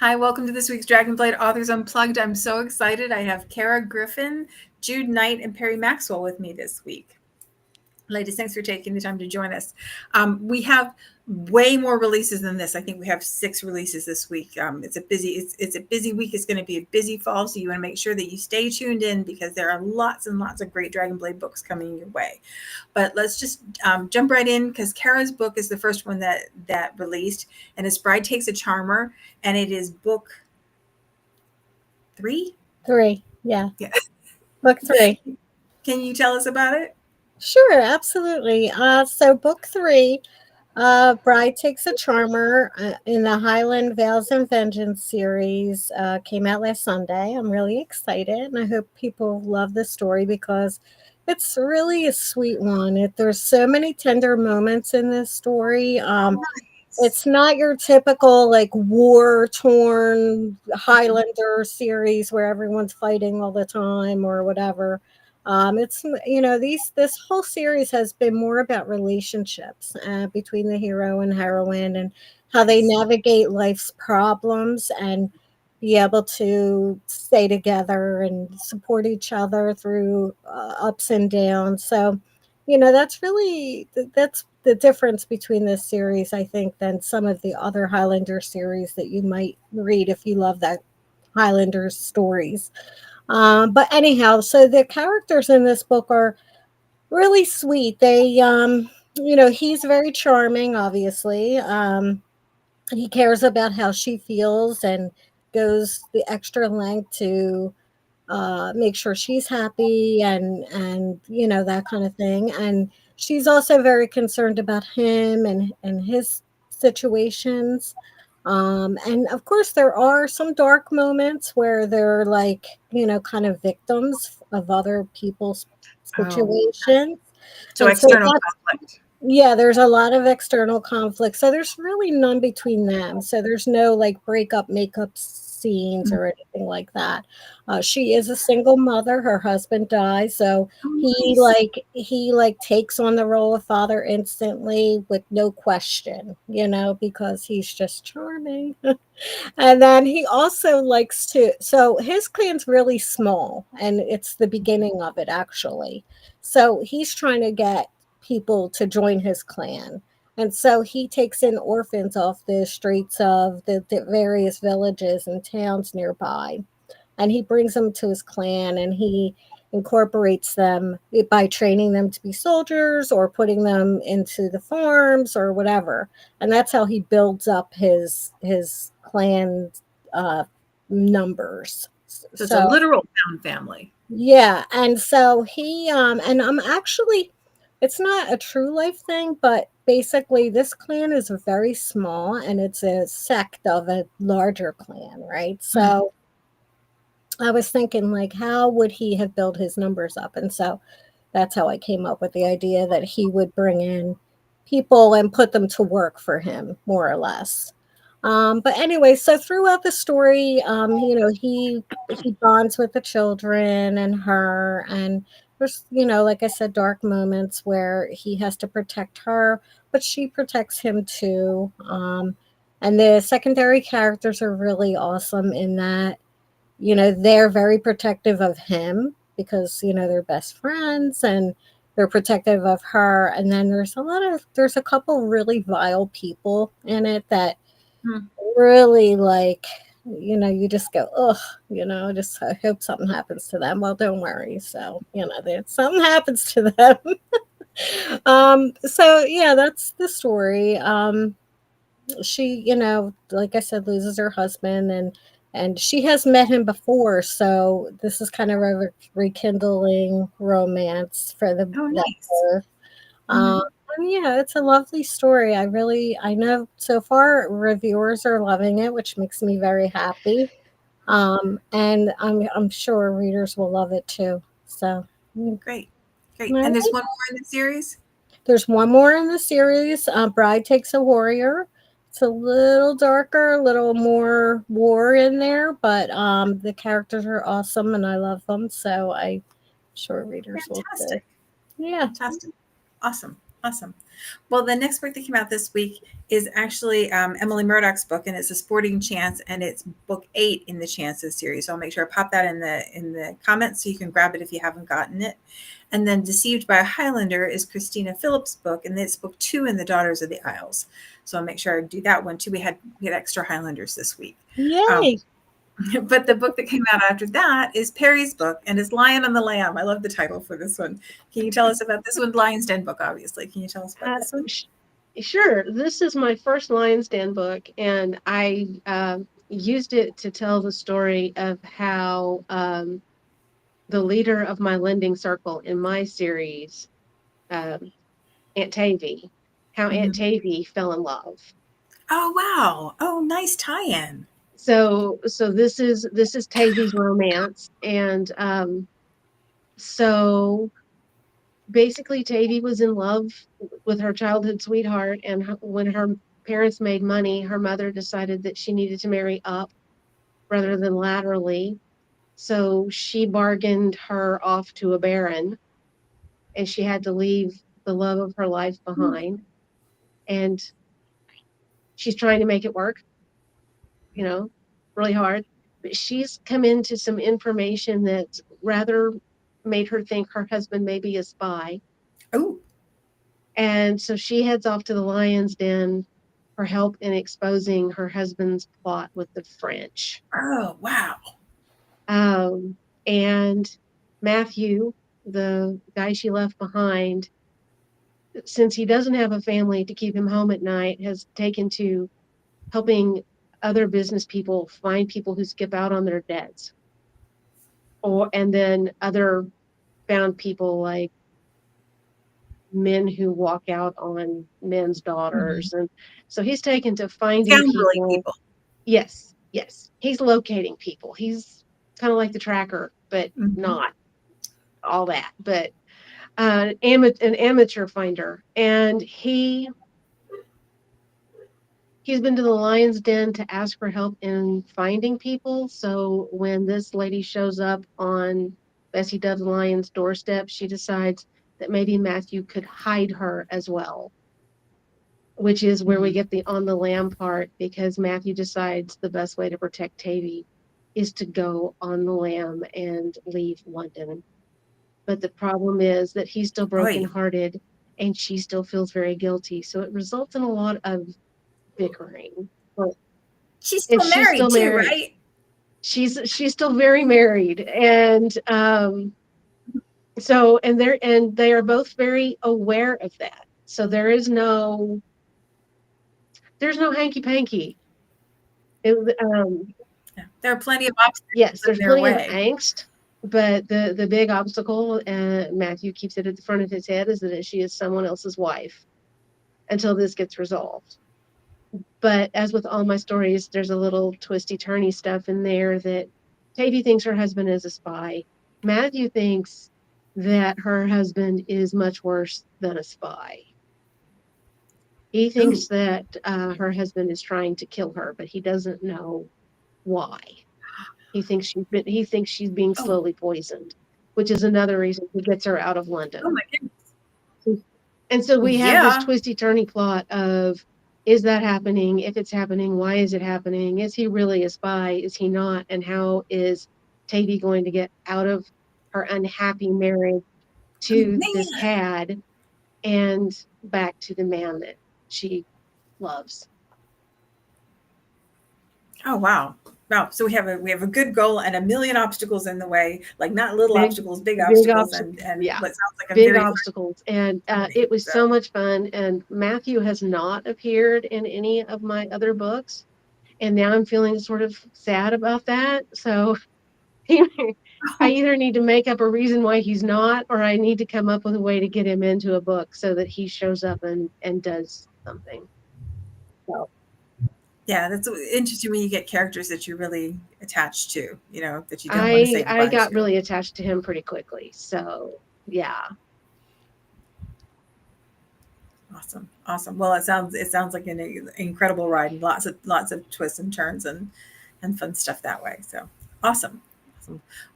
Hi, welcome to this week's Dragonblade Authors Unplugged. I'm so excited. I have Kara Griffin, Jude Knight, and Peri Maxwell with me this week. Ladies, thanks for taking the time to join us. We have way more releases than this. I think we have 6 releases this week. It's a busy week. It's going to be a busy fall, so you want to make sure that you stay tuned in because there are lots and lots of great Dragonblade books coming your way. But let's just jump right in because Kara's book is the first one that released, and it's Bride Takes a Charmer, and it is book 3. 3, yeah. Yeah. Book 3. Can you tell us about it? Sure, absolutely. So book 3, Bride Takes a Charmer in the Highland Veils and Vengeance series came out last Sunday. I'm really excited, and I hope people love the story because it's really a sweet one. There's so many tender moments in this story. It's not your typical like war torn Highlander series where everyone's fighting all the time or whatever. It's this whole series has been more about relationships between the hero and heroine and how they Nice. navigate life's problems and be able to stay together and support each other through ups and downs. So that's the difference between this series, I think, than some of the other Highlander series that you might read if you love that Highlander stories. But anyhow, so the characters in this book are really sweet. He's very charming, obviously. He cares about how she feels and goes the extra length to make sure she's happy and that kind of thing. And she's also very concerned about him and his situations. And of course, there are some dark moments where they're like kind of victims of other people's Oh, situations. so And so external that's conflict. yeah, there's a lot of external conflict. So there's really none between them. So there's no like breakup makeup scenes Mm. or anything like that. She is a single mother. Her husband dies, so Oh, he nice. like he like takes on the role of father instantly with no question, because he's just charming. And then he also likes to, so his clan's really small and it's the beginning of it actually. So he's trying to get people to join his clan. And so he takes in orphans off the streets of the various villages and towns nearby. And he brings them to his clan and he incorporates them by training them to be soldiers or putting them into the farms or whatever. And that's how he builds up his clan uh, numbers. So it's a So literal found family. yeah, and so and I'm actually, it's not a true life thing, but basically this clan is very small and it's a sect of a larger clan, right? Mm. So I was thinking, like, how would he have built his numbers up? And so that's how I came up with the idea that he would bring in people and put them to work for him, more or less. But anyway, so throughout the story, he bonds with the children and her, and there's like I said, dark moments where he has to protect her, but she protects him too. And the secondary characters are really awesome in that they're very protective of him because, they're best friends and they're protective of her. And then there's a couple really vile people in it that Mm. really like, you just go, ugh, just I hope something happens to them. Well, don't worry. So, something happens to them. So yeah, that's the story. She, like I said, loses her husband and she has met him before, so this is kind of a rekindling romance for Oh, that nice. pair. Um, Hmm. and yeah, it's a lovely story. I know so far reviewers are loving it, which makes me very happy. And I'm sure readers will love it too. So, Great. Great. all And there's right. one more in the series? There's one more in the series, Bride Takes a Warrior. It's a little darker, a little more war in there, but the characters are awesome and I love them. So I'm sure readers will too. Fantastic. Yeah. Fantastic. Awesome. Awesome. Well, the next book that came out this week is actually Emily Murdoch's book, and it's A Sporting Chance, and it's book 8 in the Chances series. So I'll make sure I pop that in the comments so you can grab it if you haven't gotten it. And then Deceived by a Highlander is Christina Phillips' book, and it's book 2 in the Daughters of the Isles. So I'll make sure I do that one too. We had extra Highlanders this week. Yay! But the book that came out after that is Peri's book, and it's Lion and the Lamb. I love the title for this one. Can you tell us about this one? Lion's Den book, obviously. Can you tell us about this one? Sure. This is my first Lion's Den book, and I used it to tell the story of how the leader of my lending circle in my series, Aunt Tavy, how Aunt Tavy fell in love. Oh, wow. Oh, nice tie-in. So this is Tavy's romance, and so basically Tavy was in love with her childhood sweetheart, and when her parents made money, her mother decided that she needed to marry up rather than laterally. So she bargained her off to a baron, and she had to leave the love of her life behind. And she's trying to make it work, really hard. But she's come into some information that rather made her think her husband may be a spy. Oh. And so she heads off to the Lion's Den for help in exposing her husband's plot with the French. Oh, wow. And Matthew, the guy she left behind, since he doesn't have a family to keep him home at night, has taken to helping other business people find people who skip out on their debts. And then other found people like men who walk out on men's daughters. And so he's taken to finding people. Yes. He's locating people. He's kind of like the tracker, but not all that. But an amateur finder. And he's been to the Lion's Den to ask for help in finding people. So when this lady shows up on Bessie Dove the Lion's doorstep, she decides that maybe Matthew could hide her as well, which is where we get the on the lam part, because Matthew decides the best way to protect Tavy is to go on the lam and leave London. But the problem is that he's still brokenhearted and she still feels very guilty. So it results in a lot of bickering. But she's still married too, right? She's still very married. And so they are both very aware of that. So there's no hanky panky. There are plenty of obstacles. Yes, there's plenty of angst, but the big obstacle, Matthew keeps it at the front of his head, is that she is someone else's wife until this gets resolved. But as with all my stories, there's a little twisty turny stuff in there that Tavy thinks her husband is a spy. Matthew thinks that her husband is much worse than a spy. He thinks that her husband is trying to kill her, but he doesn't know why. He thinks she's being slowly poisoned, which is another reason he gets her out of London. Oh my goodness. And so we have this twisty turny plot of, is that happening? If it's happening, why is it happening? Is he really a spy? Is he not? And how is Tavy going to get out of her unhappy marriage to this cad and back to the man that she loves? Oh, wow. So we have a good goal and a million obstacles in the way, like not little obstacles, big obstacles, and what sounds like a big obstacles. And it was so much fun. And Matthew has not appeared in any of my other books, and now I'm feeling sort of sad about that. So I either need to make up a reason why he's not, or I need to come up with a way to get him into a book so that he shows up and does something. So. Yeah, that's interesting when you get characters that you're really attached to, that you don't want to say goodbye I got really attached to him pretty quickly. So, yeah. Awesome. Well, it sounds like an incredible ride, and lots of twists and turns and fun stuff that way. So, awesome.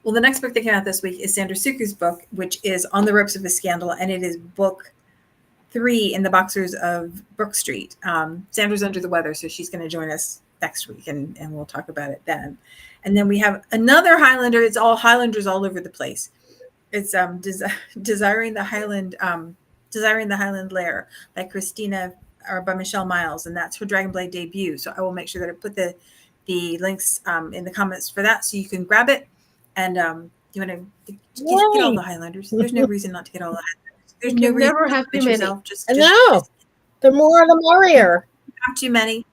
Well, the next book that came out this week is Sandra Suku's book, which is On the Ropes of a Scandal, and it is book 3 in the boxers of Brook Street. Sandra's under the weather, so she's going to join us next week, and we'll talk about it then. And then we have another Highlander. It's all Highlanders all over the place. It's Desiring the Highland Lair by Christina or by Michelle Miles, and that's her Dragonblade debut. So I will make sure that I put the links in the comments for that, so you can grab it. And you want to get all the Highlanders. There's no reason not to get all the Highlanders. There's no reason never to have limit too many. yourself. Just the more the merrier. have too many.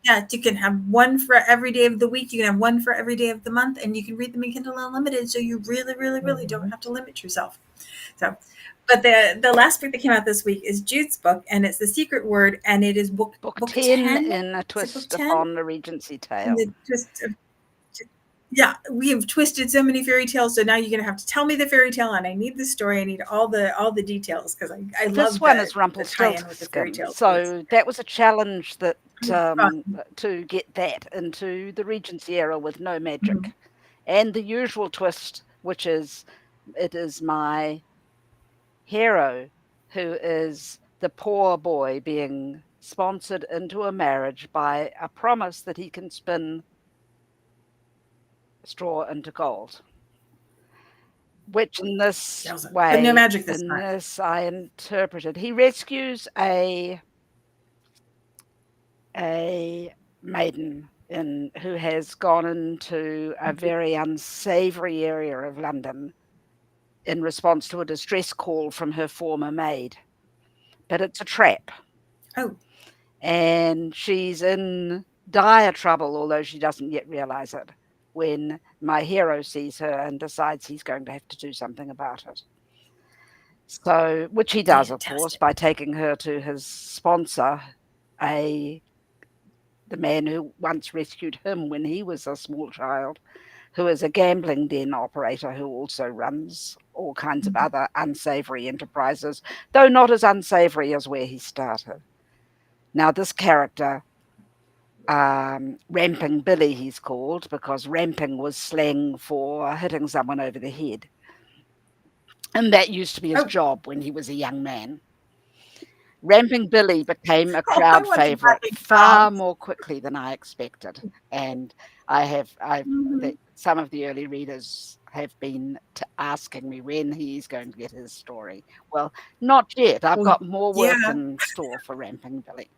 Yeah, you can have one for every day of the week. You can have one for every day of the month, and you can read them in Kindle Unlimited. So you really, really, really don't have to limit yourself. So, but the last book that came out this week is Jude's book, and it's The Secret Word, and it is book 10 in A Twist Upon the Regency Tale. Yeah, we have twisted so many fairy tales, so now you're going to have to tell me the fairy tale, and I need the story. I need all the details, because I love this one is Rumpelstiltskin. So that was a challenge that to get that into the Regency era with no magic, and the usual twist, which is it is my hero who is the poor boy being sponsored into a marriage by a promise that he can spin straw into gold, which in this way, but no magic this time. This I interpreted. He rescues a maiden who has gone into a very unsavory area of London in response to a distress call from her former maid. But it's a trap. Oh. And she's in dire trouble, although she doesn't yet realize it, when my hero sees her and decides he's going to have to do something about it. So, which he does, of course, by taking her to his sponsor, the man who once rescued him when he was a small child, who is a gambling den operator who also runs all kinds of other unsavory enterprises, though not as unsavory as where he started. Now, this character, Ramping Billy, he's called, because ramping was slang for hitting someone over the head. And that used to be his job when he was a young man. Ramping Billy became a crowd favorite far more quickly than I expected. And some of the early readers have been asking me when he's going to get his story. Well, not yet. I've got more work in store for Ramping Billy.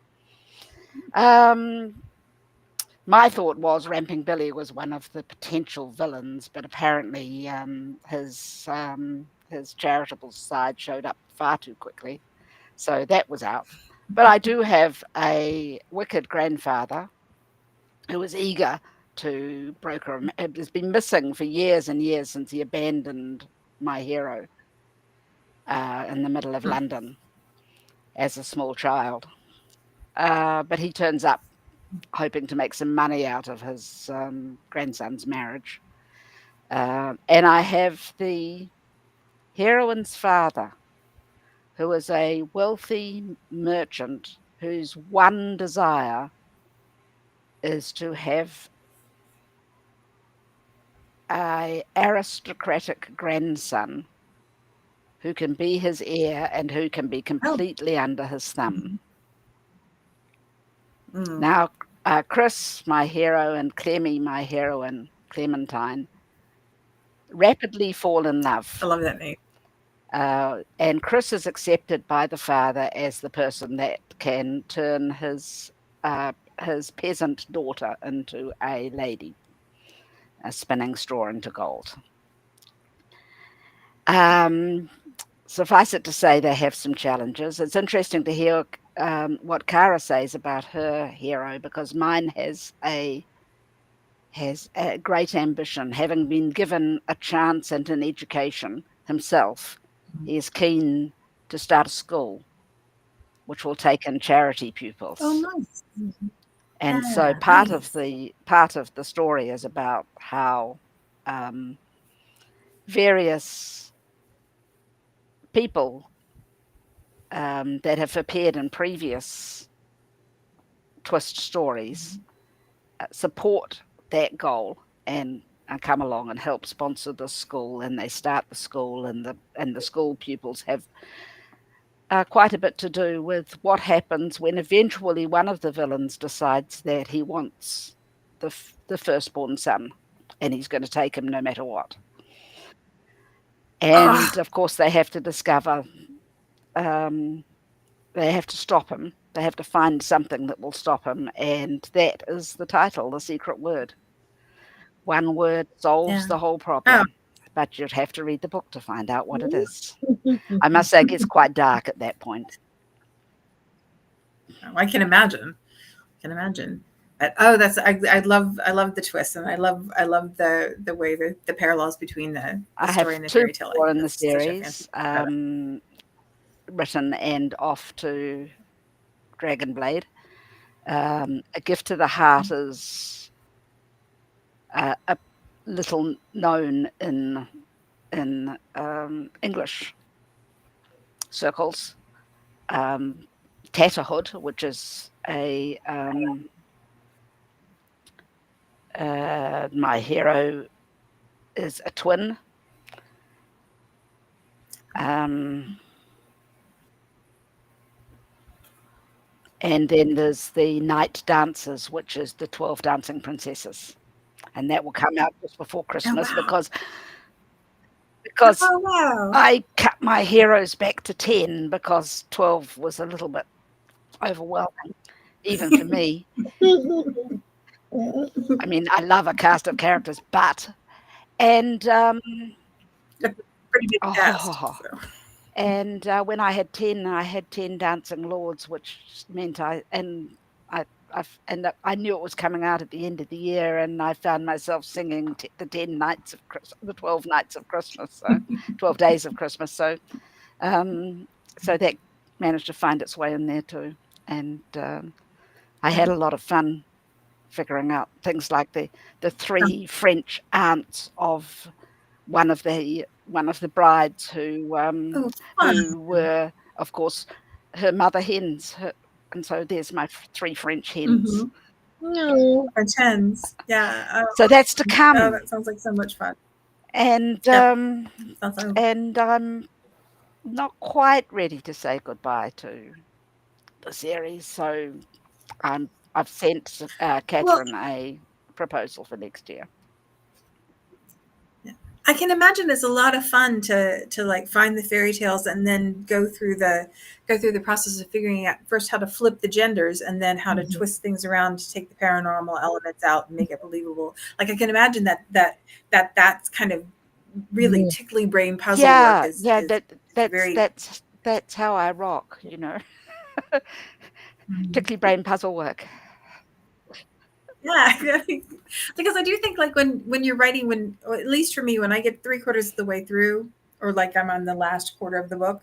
My thought was Ramping Billy was one of the potential villains, but apparently his charitable side showed up far too quickly. So that was out. But I do have a wicked grandfather who is eager to broker. Has been missing for years and years since he abandoned my hero in the middle of London as a small child. But he turns up hoping to make some money out of his grandson's marriage. And I have the heroine's father, who is a wealthy merchant whose one desire is to have an aristocratic grandson who can be his heir and who can be completely under his thumb. Now, Chris, my hero, and Clemmy, my heroine, Clementine, rapidly fall in love. I love that name. And Chris is accepted by the father as the person that can turn his peasant daughter into a lady, spinning straw into gold. Suffice it to say, they have some challenges. It's interesting to hear what Kara says about her hero, because mine has a great ambition, having been given a chance and an education himself. He is keen to start a school, which will take in charity pupils. Oh, nice. And so part of the story is about how various people that have appeared in previous twist stories support that goal and come along and help sponsor the school, and they start the school, and the school pupils have quite a bit to do with what happens when eventually one of the villains decides that he wants the firstborn son, and he's going to take him no matter what. And of course, they have to discover, they have to stop him. They have to find something that will stop him, and that is the title, The Secret Word. One word solves the whole problem, but you'd have to read the book to find out what it is. I must say, it gets quite dark at that point. I can imagine. But, I love the twist, and I love the way the parallels between the story and the fairy tale. I have 2 more in the series, written and off to Dragonblade. A Gift to the Heart is a little known in English circles. Tatterhood, which is my hero is a twin. And then there's the Night Dancers, which is the 12 Dancing Princesses. And that will come out just before Christmas because I cut my heroes back to 10 because 12 was a little bit overwhelming, even for me. I mean, I love a cast of characters, and pretty big cast. And when I had 10 dancing lords, which meant I knew it was coming out at the end of the year, and I found myself singing the 12 nights of Christmas, so 12 days of Christmas. So that managed to find its way in there too, and I had a lot of fun figuring out things like the 3 French aunts of one of the brides who were, of course, her mother hens, and so there's my 3 French hens. No. French hens, yeah. So that's to come. Oh, that sounds like so much fun. And and I'm not quite ready to say goodbye to the series, so I've sent Catherine a proposal for next year. I can imagine it's a lot of fun to like find the fairy tales and then go through the process of figuring out first how to flip the genders and then how to twist things around to take the paranormal elements out and make it believable. Like I can imagine that's kind of really tickly brain puzzle work. That's how I rock, you know. Tickly brain puzzle work. Yeah, because I do think like when you're writing, or at least for me, when I get 3/4 of the way through, or like I'm on the last quarter of the book,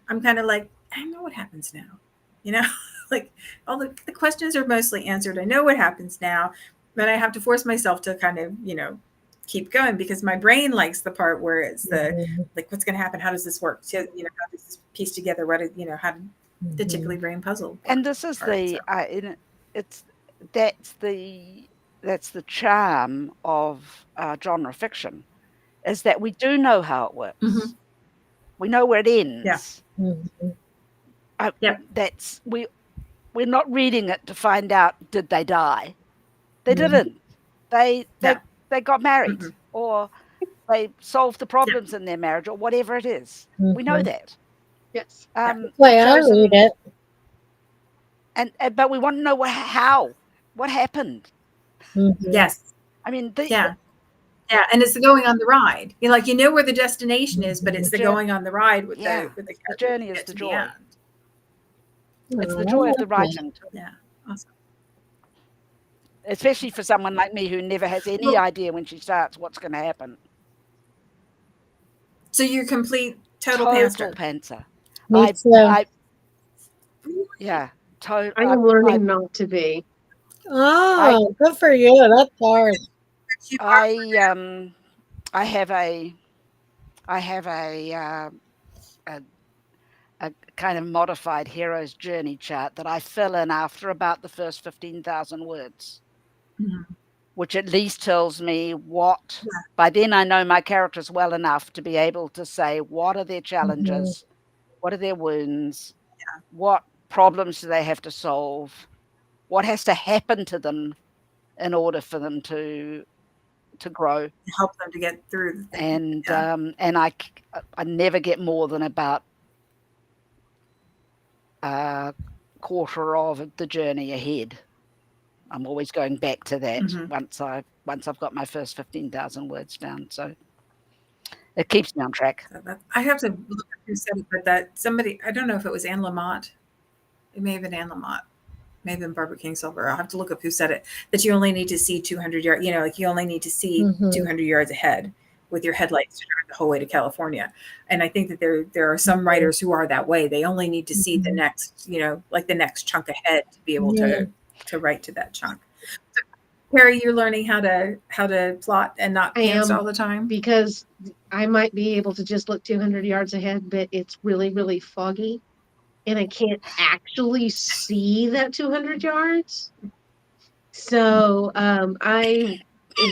I'm kind of like, I know what happens now, you know, like all the questions are mostly answered. I know what happens now, but I have to force myself to kind of, you know, keep going because my brain likes the part where it's the like, what's going to happen? How does this work? So, you know, how does this piece together? How the tickly brain puzzle? And this is that's the charm of genre fiction, is that we do know how it works. We know where it ends. We're not reading it to find out, did they die? They didn't. They got married or they solved the problems in their marriage or whatever it is. We know that. Yes. Way I read it. But we want to know what happened. Yes. I mean, and it's the going on the ride. You know, like, you know where the destination is, but it's the going on the ride with the journey is the joy. It's the Oh, joy of the writing. Yeah, awesome. Especially for someone like me who never has any idea when she starts what's going to happen. So you're total pantser. Me too. I am learning not to be. Oh, good for you. That's hard. I have a kind of modified hero's journey chart that I fill in after about the first 15,000 words, which at least tells me what. By then I know my characters well enough to be able to say what are their challenges, What are their wounds? What problems do they have to solve? What has to happen to them in order for them to grow? Help them to get through the thing. And I never get more than about a quarter of the journey ahead. I'm always going back to that once I've got my first 15,000 words down. So it keeps me on track. I have to look up who said it, but that somebody, I don't know if it was Anne Lamott. It may have been Anne Lamott. May have been Barbara Kingsolver. I'll have to look up who said it. That you only need to see 200 yards. You know, like you only need to see 200 yards ahead with your headlights to drive the whole way to California. And I think that there are some writers who are that way. They only need to see the next, you know, like the next chunk ahead to be able to write to that chunk. So, Peri, you're learning how to plot and not pants all the time? Because I might be able to just look 200 yards ahead, but it's really, really foggy. And I can't actually see that 200 yards. So I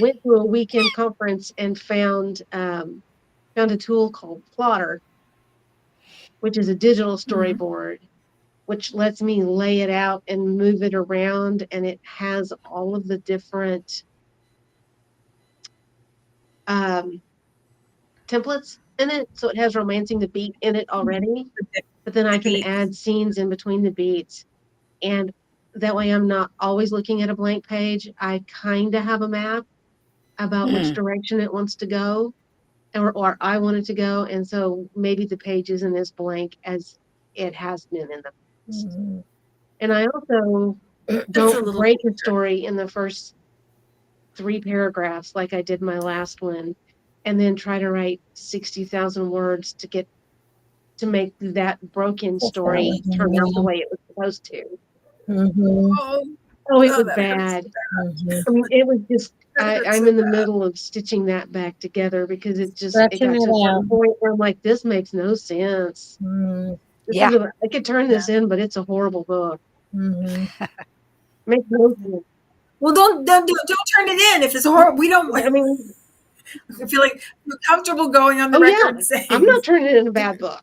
went to a weekend conference and found a tool called Plotter, which is a digital storyboard, which lets me lay it out and move it around. And it has all of the different templates in it. So it has Romancing the Beat in it already. But then I can add scenes in between the beats. And that way I'm not always looking at a blank page. I kind of have a map about which direction it wants to go, or I want it to go. And so maybe the page isn't as blank as it has been in the past. And I also don't break a story in the first 3 paragraphs like I did my last one, and then try to write 60,000 words to make that broken story turn out the way it was supposed to. Oh, it was bad. I mean, it was just, I'm in the middle of stitching that back together because it got to a certain point where I'm like, this makes no sense. I could turn this in, but it's a horrible book. Makes no sense. Well, don't turn it in if it's horrible. We don't. I mean, I feel like you're comfortable going on the record saying I'm not turning it in a bad book.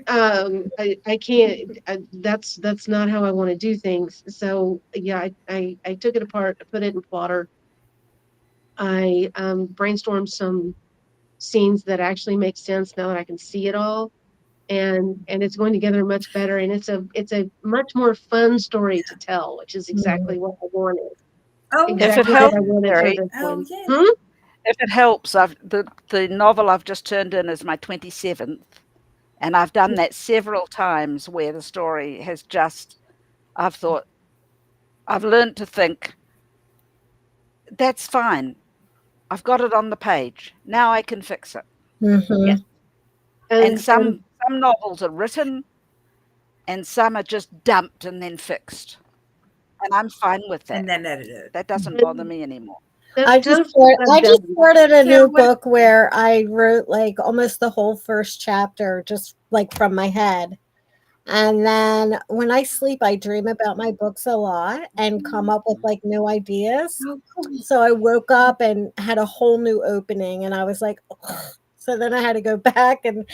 I can't. That's not how I want to do things. So yeah, I took it apart. I put it in Plotter. I brainstormed some scenes that actually make sense now that I can see it all, and it's going together much better. And it's a much more fun story to tell, which is exactly what I wanted. Exactly what I wanted for this one. If it helps, the novel I've just turned in is my 27th. And I've done that several times where the story has I've learned to think, that's fine. I've got it on the page. Now I can fix it. Yeah. And some novels are written and some are just dumped and then fixed. And I'm fine with that. And then edited. That doesn't bother me anymore. I just started a new book where I wrote like almost the whole first chapter just like from my head. And then when I sleep, I dream about my books a lot and come up with like new ideas. So I woke up and had a whole new opening and I was like, ugh. So then I had to go back and,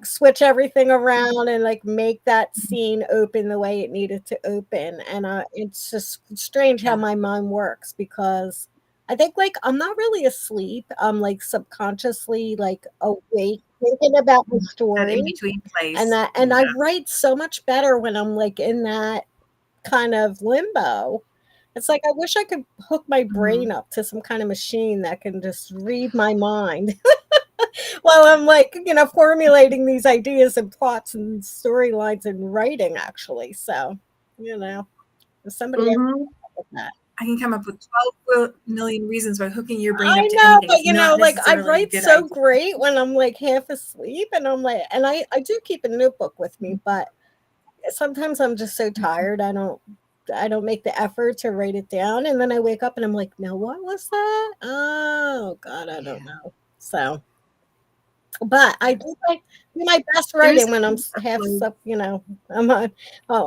switch everything around and like make that scene open the way it needed to open. And it's just strange how my mind works because I think like I'm not really asleep. I'm like subconsciously like awake thinking about the story. That in between place. And I write so much better when I'm like in that kind of limbo. It's like I wish I could hook my brain up to some kind of machine that can just read my mind while I'm like, formulating these ideas and plots and storylines and writing actually. So, if somebody else can come up with that. I can come up with 12 million reasons by hooking your brain up to I anything. know, but like I write so great when I'm like half asleep and I'm like, and I do keep a notebook with me, but sometimes I'm just so tired. I don't make the effort to write it down. And then I wake up and I'm like, now what was that? Oh God, I don't know. So, but I do like do my best writing when I'm half I'm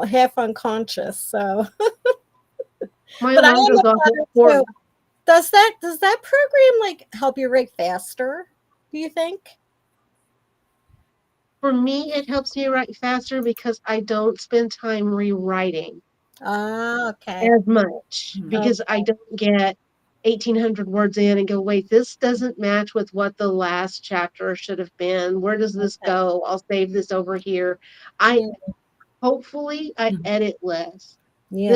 half unconscious. So, but I am does that program like help you write faster? Do you think? For me, it helps me write faster because I don't spend time rewriting Okay. as much Mhm. because I don't get 1,800 words in and go, wait, this doesn't match with what the last chapter should have been. Where does this Okay. go? I'll save this over here. I Yeah. hopefully I Mhm. edit less. Yeah.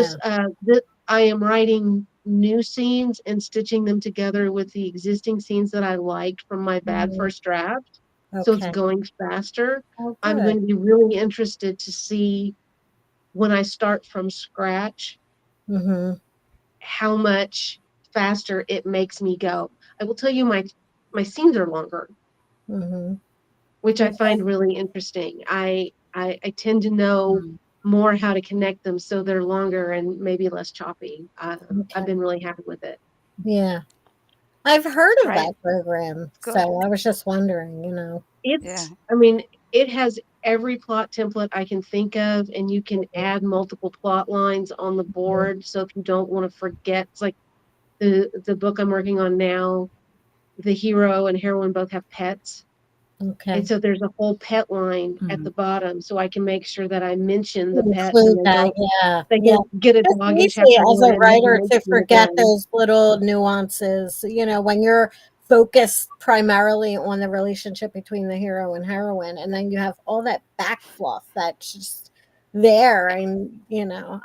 This I am writing new scenes and stitching them together with the existing scenes that I liked from my bad Mhm. first draft. So it's Okay. going faster. Oh, I'm good. going to be really interested to see when I start from scratch Mm-hmm. how much faster it makes me go. I will tell you my scenes are longer, Mm-hmm. which I Okay. find really interesting. I tend to know Mhm. more how to connect them so they're longer and maybe less choppy. I've Okay. been really happy with it. Yeah. I've heard of Great. that program, Good. so I was just wondering, Yeah. I mean, it has every plot template I can think of, and you can add multiple plot lines on the board. So if you don't want to forget, it's like the book I'm working on now, the hero and heroine both have pets. And Okay. so there's a whole pet line at Mhm. the bottom, so I can make sure that I mention the pets and Include that, yeah. they Yeah. get a It's dog in easy chapter as one a and never writer to mention it forget again. those little nuances, when you're focused primarily on the relationship between the hero and heroine, and then you have all that back fluff that's just there. And,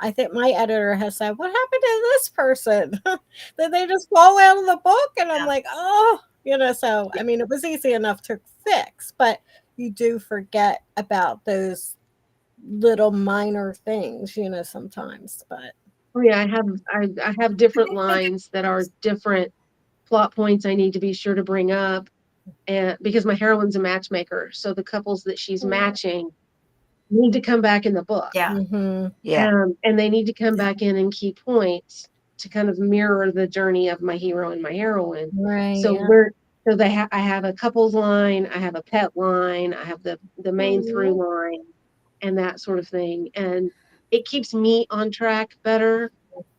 I think my editor has said, "What happened to this person? Did they just fall out of the book?" And I'm Yeah. like, "Oh, so I mean, it was easy enough to fix, but you do forget about those little minor things, sometimes, but Oh yeah, I have I different think maybe lines that are different plot points I need to be sure to bring up, and because my heroine's a matchmaker, so the couples that she's matching need to come back in the book. yeah. Mhm. Yeah. And they need to come Yeah. back in key points to kind of mirror the journey of my hero and my heroine. Right, So yeah. I have a couples line, I have a pet line, I have the main through Mhm. line, and that sort of thing. And it keeps me on track better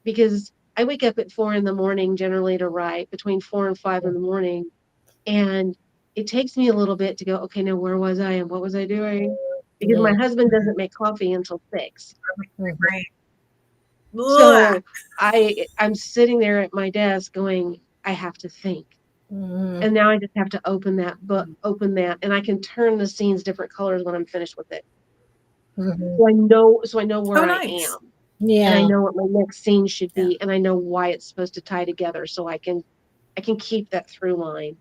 because I wake up at 4 in the morning generally to write between 4 and 5 in the morning, and it takes me a little bit to go, okay, now where was I and what was I doing? Because my Yeah. husband Mhm. doesn't make coffee until 6. Mhm. Right. Ugh. So I'm sitting there at my desk going, I have to think. Mhm. And now I just have to open that book, Mhm. open that, and I can turn the scenes different colors when I'm finished with it. Mhm. So I know Oh, where I nice. am, and I Yeah. know what my next scene should Yeah. be, and I know why it's supposed to tie together so I can keep that through line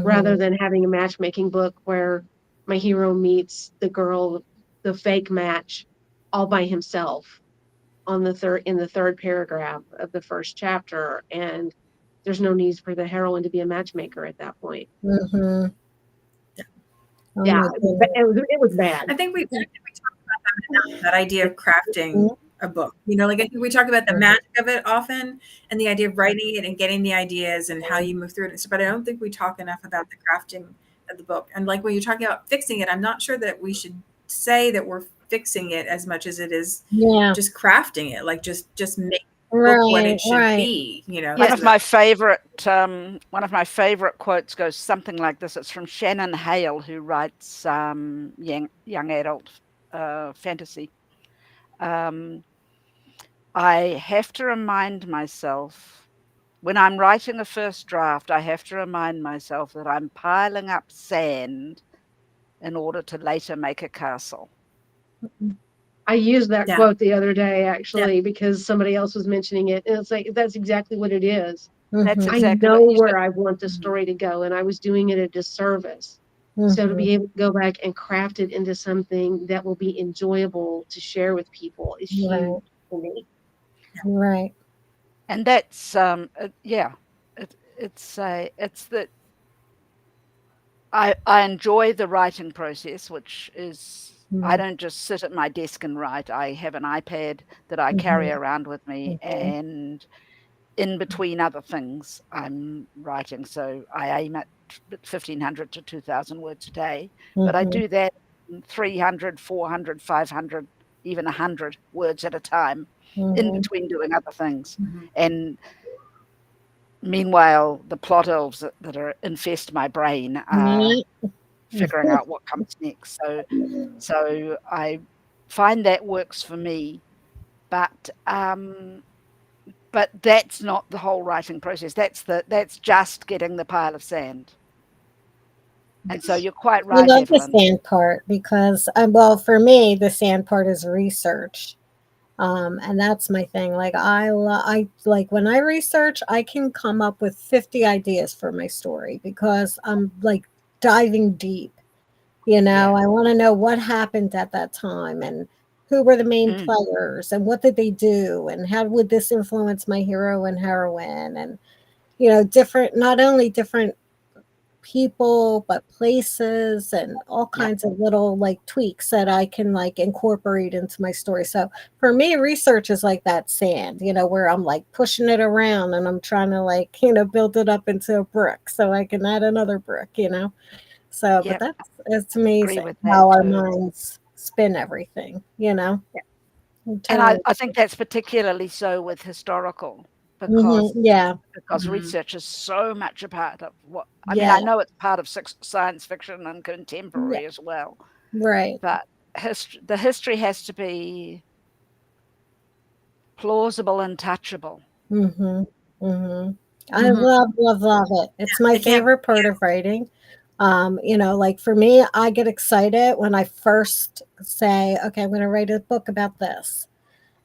rather Mhm. than having a matchmaking book where my hero meets the girl, the fake match all by himself on the third paragraph of the first chapter, and there's no need for the heroine to be a matchmaker at that point. Mhm. Yeah. Oh Yeah, my goodness. it was bad. I think we talked about that enough, that idea of crafting Mhm. a book. Like I think we talk about the magic of it often and the idea of writing it and getting the ideas and how you move through it. But I don't think we talk enough about the crafting of the book. And like when you're talking about fixing it, I'm not sure that we should say that we're fixing it as much as it is Yeah. just crafting it, like just make the book what Right, it should right. be, One Yeah, of so that my favorite quotes goes something like this. It's from Shannon Hale, who writes young adult fantasy. Um, I have to remind myself when I'm writing a first draft, I have to remind myself that I'm piling up sand in order to later make a castle. I used that yeah. quote the other day Yeah. actually because somebody else was mentioning it, and it's like that's exactly what it is. That's Mhm. I exactly know what you should. where I want the Mhm. story to go, and I was doing it a disservice. So to Mhm. be able to go back and craft it into something that will be enjoyable to share with people is huge Right, for me. right. And that's yeah, it's that I enjoy the writing process, which is I Mhm. don't just sit at my desk and write. I have an iPad that I carry Mhm. around with me, Mhm. and in between other things, I'm writing. So I aim at 1,500 to 2,000 words a day, but I Mhm. do that in 300, 400, 500, even 100 words at a time in Mhm. between doing other things. Mhm. And meanwhile, the plot elves that are infest my brain are Yeah. figuring out what comes next. So I find that works for me, but that's not the whole writing process. That's just getting the pile of sand. And so you're quite I right, love the Evelyn. sand part because, well, for me, the sand part is research. And that's my thing. Like I like when I research, I can come up with 50 ideas for my story because I'm like diving deep. Yeah. I want to know what happened at that time and who were the main Mm. players and what did they do and how would this influence my hero and heroine and different, not only different people but places and all Yep. kinds of little like tweaks that I can like incorporate into my story. So for me, research is like that sand, where I'm like pushing it around and I'm trying to like build it up into a brick so I can add another brick. So but Yep. it's Agree amazing with that how our too. minds spin everything. I'm And totally. I think that's particularly so with historical because Yeah. research is so much a part of what I mean, Yeah. I know it's part of science fiction and Yeah. contemporary as well, Right. but the history has to be plausible and touchable. Mm-hmm. Mm-hmm. I Mhm. love it. It's my It can't. favorite part of writing. Like for me, I get excited when I first say, okay, I'm going to write a book about this.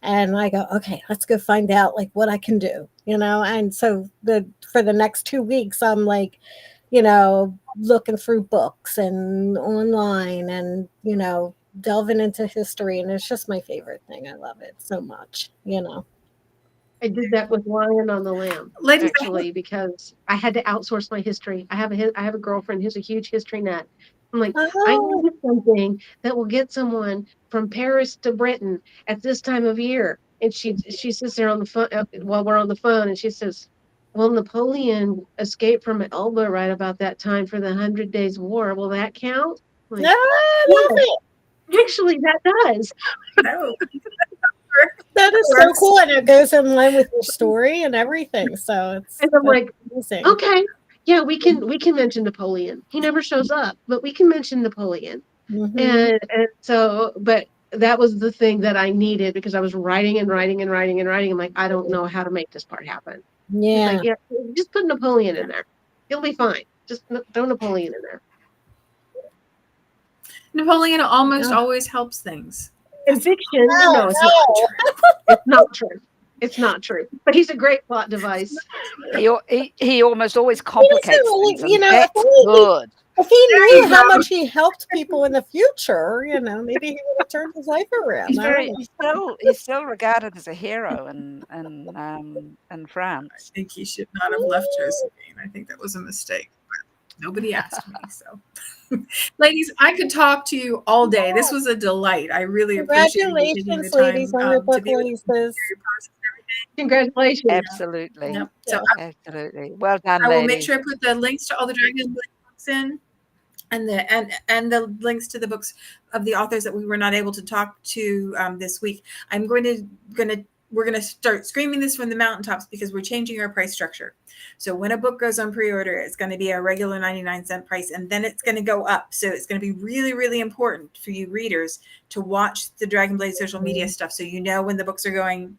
And I go, okay, let's go find out like what I can do, And so for the next 2 weeks, I'm like, looking through books and online and, delving into history. And it's just my favorite thing. I love it so much. I did that with Lion on the Lamb, Ladies, actually, because I had to outsource my history. I have a girlfriend who's a huge history nut. I'm like, I Oh, need something that will get someone from Paris to Britain at this time of year. And she sits there on the phone while we're on the phone, and she says, "Well, Napoleon escaped from Elba right about that time for the 100 Days War. Will that count?" I'm like, I love yeah, it. actually, that does. no, That is so works. cool. And it goes in line with your story and everything. So And I'm that's like, amazing. okay, yeah, we can mention Napoleon. He never shows up, but we can mention Napoleon. Hmm. And so, but that was the thing that I needed because I was writing and writing and writing and writing. I'm like, I don't know how to make this part happen. He's like, Yeah. yeah, just put Napoleon in there. He'll be fine. Just throw Napoleon in there. Napoleon almost Oh, always helps things. In fiction, no, it's not no. true. It's not true. It's not true. But he's a great plot device. He almost always He doesn't complicates really, things, and if that's only good. if he There you knew how go. much he helped people in the future, maybe he would have turned his life around. I don't know. He's still regarded as a hero in I France. think he should not have left Josephine. I think that was a mistake. But nobody asked me. So, ladies, I could talk to you all day. This was a delight. I really appreciate you taking the Congratulations, ladies, time on your to book be with me. releases. Congratulations. Absolutely. Yep. So Absolutely. Well done, I will make ladies. sure I put the links to all the Dragonblade books in, and the links to the books of the authors that we were not able to talk to this week. We're going to start screaming this from the mountaintops because we're changing our price structure. So when a book goes on pre-order, it's going to be a regular 99-cent price, and then it's going to go up. So it's going to be really, really important for you readers to watch the Dragonblade social media stuff, so you know when the books are going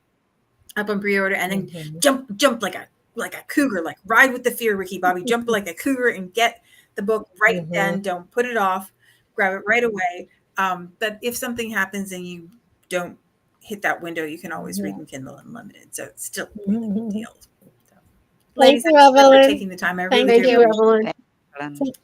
up on pre-order, and then jump like a cougar, like ride with the fear, Ricky Bobby, jump like a cougar and get the book right then. Don't put it off, grab it right away. But if something happens and you don't hit that window, you can always read in Kindle Unlimited. So it's still a really big deal. So, Thank ladies, you, thank you for Evelyn. taking the time. I Thank really Thank do you, you. appreciate it. Evelyn. Thanks, Ellen.